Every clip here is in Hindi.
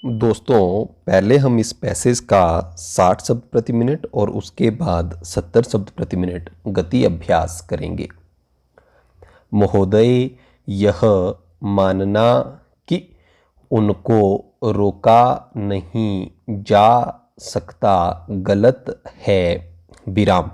दोस्तों, पहले हम इस पैसेज का 60 शब्द प्रति मिनट और उसके बाद 70 शब्द प्रति मिनट गति अभ्यास करेंगे। महोदय, यह मानना कि उनको रोका नहीं जा सकता गलत है। विराम।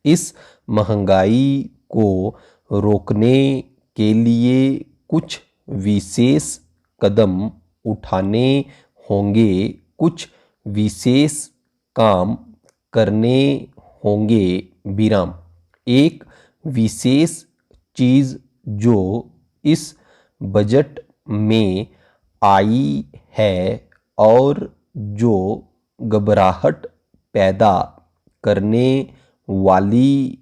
इस महंगाई को रोकने के लिए कुछ विशेष कदम उठाने होंगे, कुछ विशेष काम करने होंगे। विराम। एक विशेष चीज़ जो इस बजट में आई है और जो घबराहट पैदा करने वाली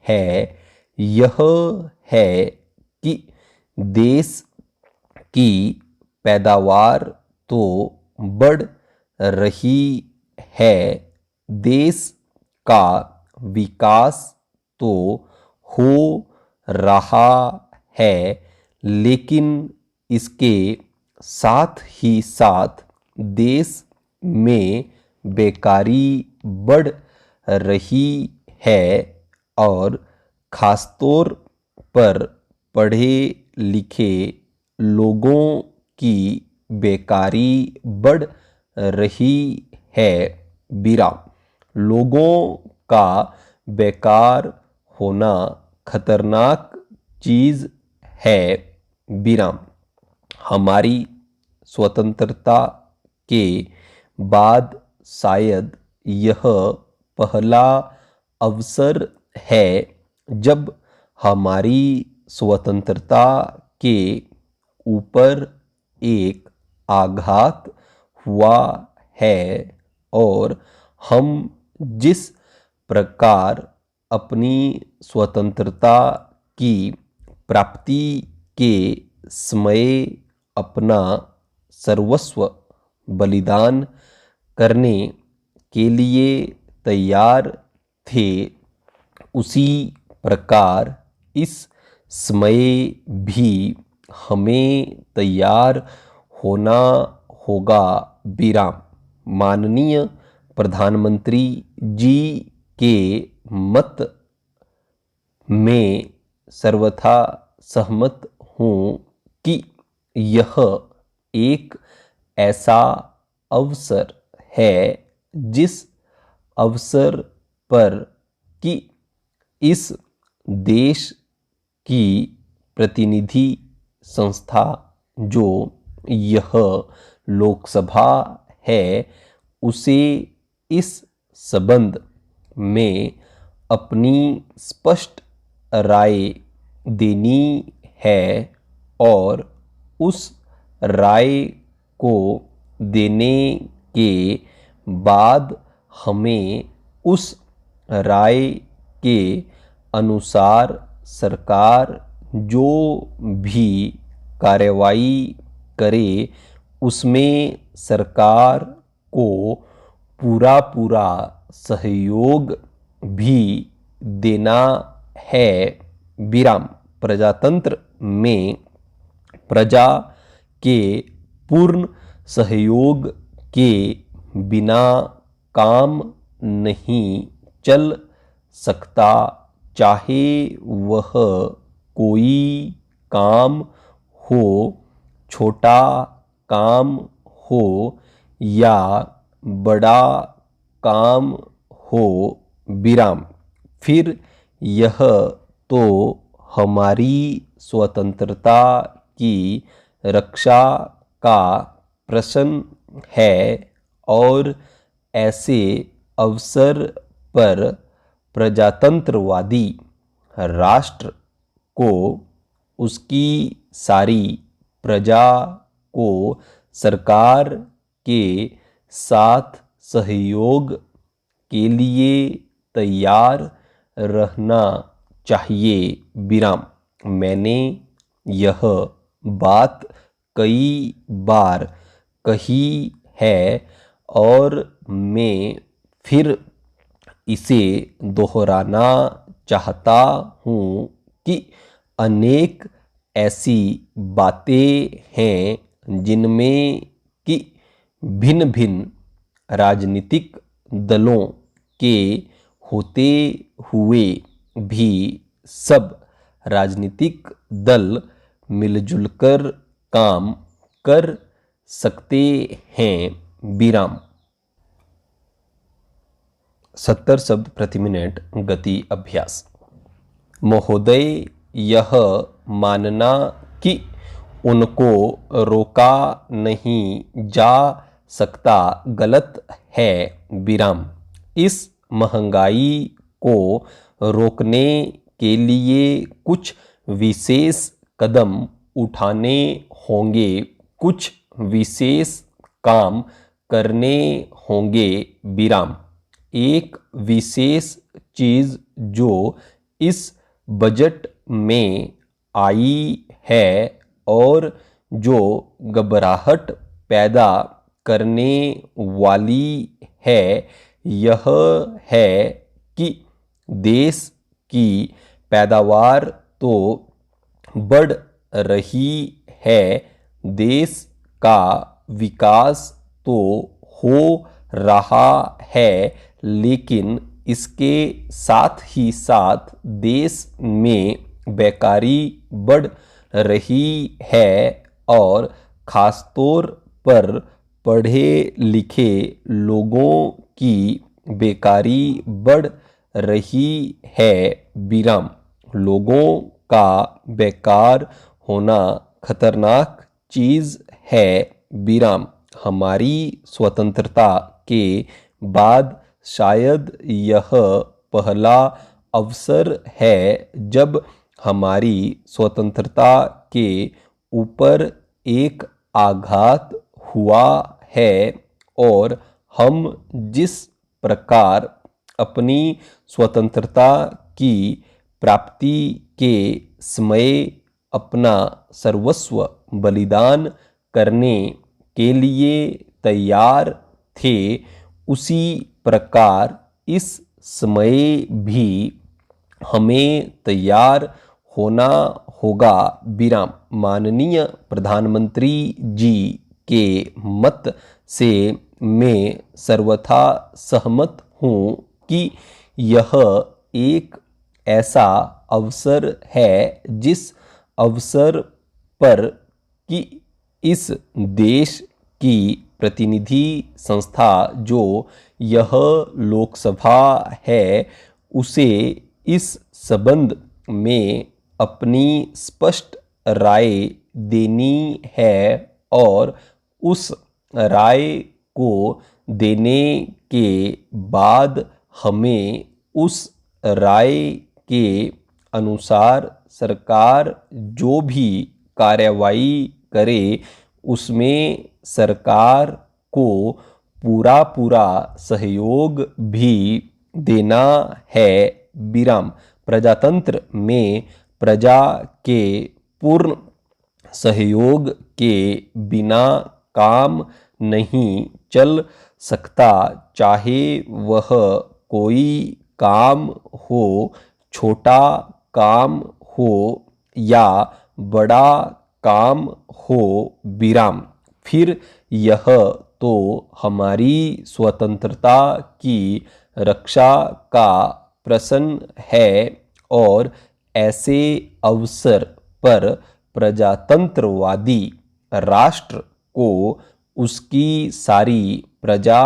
है, यह है कि देश की पैदावार तो बढ़ रही है, देश का विकास तो हो रहा है, लेकिन इसके साथ ही साथ देश में बेकारी बढ़ रही है और खासतौर पर पढ़े लिखे लोगों की बेकारी बढ़ रही है। विराम। लोगों का बेकार होना खतरनाक चीज़ है। विराम। हमारी स्वतंत्रता के बाद शायद यह पहला अवसर है जब हमारी स्वतंत्रता के ऊपर एक आघात हुआ है और हम जिस प्रकार अपनी स्वतंत्रता की प्राप्ति के समय अपना सर्वस्व बलिदान करने के लिए तैयार थे, उसी प्रकार इस समय भी हमें तैयार होना होगा। विराम। माननीय प्रधानमंत्री जी के मत में सर्वथा सहमत हूँ कि यह एक ऐसा अवसर है जिस अवसर पर कि इस देश की प्रतिनिधि संस्था जो यह लोकसभा है, उसे इस संबंध में अपनी स्पष्ट राय देनी है और उस राय को देने के बाद हमें उस राय के अनुसार सरकार जो भी कार्रवाई करे उसमें सरकार को पूरा सहयोग भी देना है। विराम। प्रजातंत्र में प्रजा के पूर्ण सहयोग के बिना काम नहीं चल सकता, चाहे वह कोई काम हो, छोटा काम हो या बड़ा काम हो। विराम। फिर यह तो हमारी स्वतंत्रता की रक्षा का प्रश्न है और ऐसे अवसर पर प्रजातंत्रवादी राष्ट्र को उसकी सारी प्रजा को सरकार के साथ सहयोग के लिए तैयार रहना चाहिए। विराम। मैंने यह बात कई बार कही है और मैं फिर इसे दोहराना चाहता हूँ कि अनेक ऐसी बातें हैं जिनमें कि भिन्न भिन्न राजनीतिक दलों के होते हुए भी सब राजनीतिक दल मिलजुल कर काम कर सकते हैं। विराम। 70 शब्द प्रति मिनट गति अभ्यास। महोदय, यह मानना कि उनको रोका नहीं जा सकता गलत है। विराम। इस महंगाई को रोकने के लिए कुछ विशेष कदम उठाने होंगे, कुछ विशेष काम करने होंगे। विराम। एक विशेष चीज़ जो इस बजट में आई है और जो घबराहट पैदा करने वाली है, यह है कि देश की पैदावार तो बढ़ रही है, देश का विकास तो हो रहा है, लेकिन इसके साथ ही साथ देश में बेकारी बढ़ रही है और ख़ासतौर पर पढ़े लिखे लोगों की बेकारी बढ़ रही है। विराम। लोगों का बेकार होना खतरनाक चीज़ है। विराम। हमारी स्वतंत्रता के बाद शायद यह पहला अवसर है जब हमारी स्वतंत्रता के ऊपर एक आघात हुआ है और हम जिस प्रकार अपनी स्वतंत्रता की प्राप्ति के समय अपना सर्वस्व बलिदान करने के लिए तैयार थे, उसी प्रकार इस समय भी हमें तैयार होना होगा। विराम। माननीय प्रधानमंत्री जी के मत से मैं सर्वथा सहमत हूँ कि यह एक ऐसा अवसर है जिस अवसर पर कि इस देश की प्रतिनिधि संस्था जो यह लोकसभा है, उसे इस संबंध में अपनी स्पष्ट राय देनी है और उस राय को देने के बाद हमें उस राय के अनुसार सरकार जो भी कार्रवाई करे उसमें सरकार को पूरा सहयोग भी देना है। विराम। प्रजातंत्र में प्रजा के पूर्ण सहयोग के बिना काम नहीं चल सकता, चाहे वह कोई काम हो, छोटा काम हो या बड़ा काम हो। विराम। फिर यह तो हमारी स्वतंत्रता की रक्षा का प्रश्न है और ऐसे अवसर पर प्रजातंत्रवादी राष्ट्र को उसकी सारी प्रजा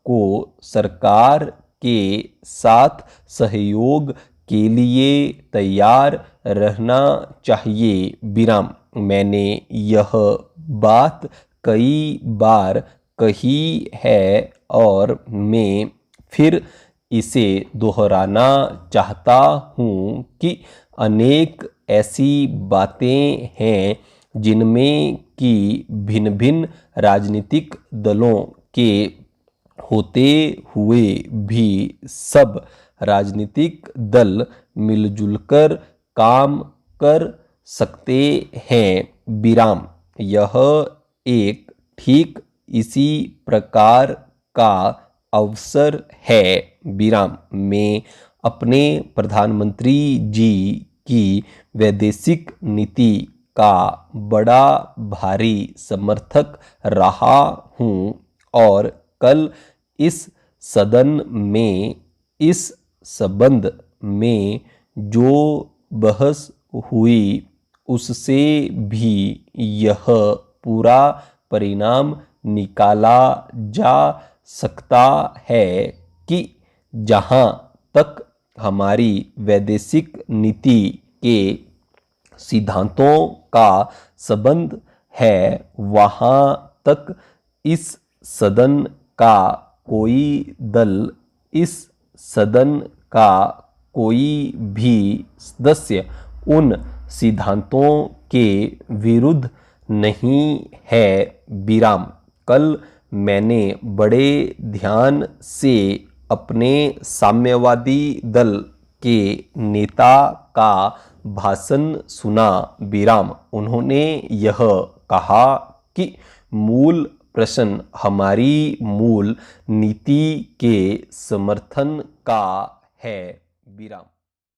को सरकार के साथ सहयोग के लिए तैयार रहना चाहिए। विराम। मैंने यह बात कई बार कही है और मैं फिर इसे दोहराना चाहता हूँ कि अनेक ऐसी बातें हैं जिनमें कि भिन्न भिन्न राजनीतिक दलों के होते हुए भी सब राजनीतिक दल मिलजुल कर काम कर सकते हैं। विराम। यह एक ठीक इसी प्रकार का अवसर है। विराम। मैं अपने प्रधानमंत्री जी की वैदेशिक नीति का बड़ा भारी समर्थक रहा हूँ और कल इस सदन में इस संबंध में जो बहस हुई उससे भी यह पूरा परिणाम निकाला जा सकता है कि जहाँ तक हमारी वैदेशिक नीति के सिद्धांतों का संबंध है वहाँ तक इस सदन का कोई दल, इस सदन का कोई भी सदस्य उन सिद्धांतों के विरुद्ध नहीं है। विराम। कल मैंने बड़े ध्यान से अपने साम्यवादी दल के नेता का भाषण सुना। विराम। उन्होंने यह कहा कि मूल प्रश्न हमारी मूल नीति के समर्थन का है। विराम।